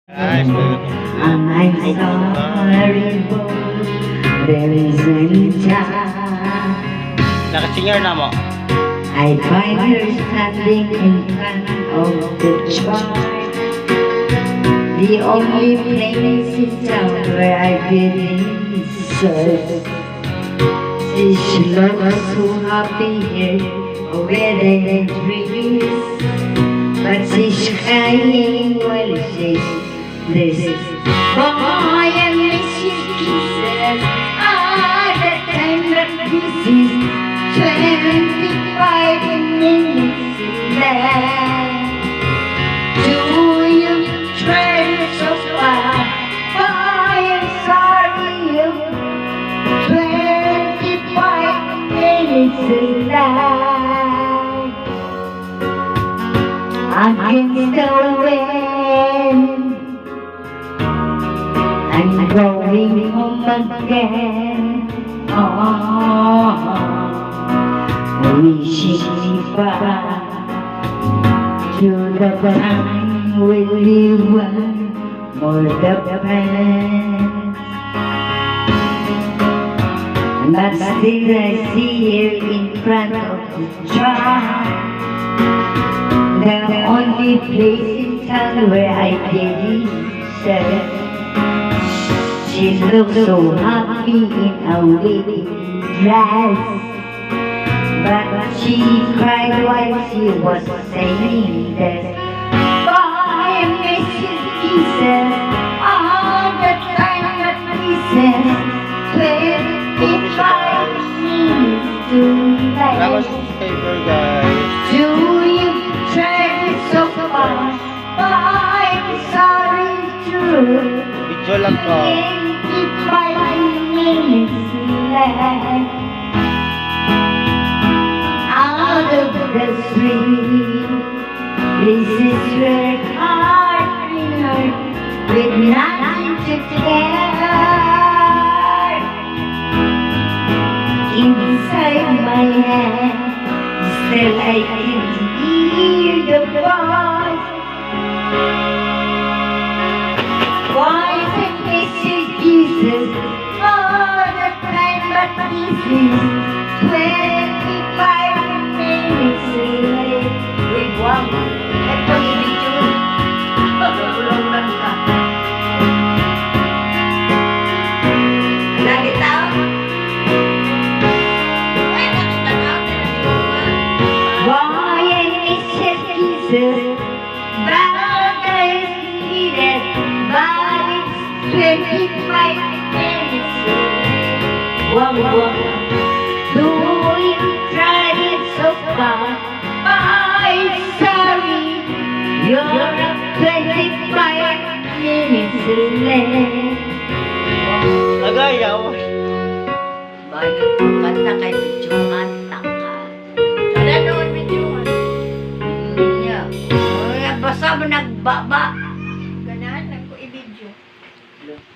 I'm sorry, but there isn't time. Nakasinger na mo. I find her standing in front of the church, the only place in town where I've been in search. She looks so happy here, where the trees, but she's crying while she's this. Boy, I miss your kisses. The time that this is 25 minutes left. Do you try so far? Boy, I'm sorry, you 25 minutes left. Against the wind, I'm going home again. Wishing back to the time when we were more the past. But still I see here in front of the truck, the only place in town where I did it. She looks so happy in a wedding dress, but she cried while she was saying this. Boy, I miss his kisses, all the time that kisses. 25 minutes to Salamat life. subscriber guys. Do you try so far? I'm sorry to Video lang ko. 25 minutes left. Out of the street, this is where heart in heart with nothing to care. Inside my head, still I can hear the voice. Voice and message Jesus, all the time, but this is 25 minutes late. Wait, wow, ay pag-ibig yun. Pag-ulang lang ka. Lagi tao? Ay, nakita na. Boy and message Jesus, bagay needed, but it's 25 minutes late. Wow, wow. Do you try it so far? I'm sorry, you're 25 minutes late. Nagayaw. Bakit ang kanta kay Bidyuhan Tangka? Wala naman Bidyuhan. Yeah. Basta mo nagbaba.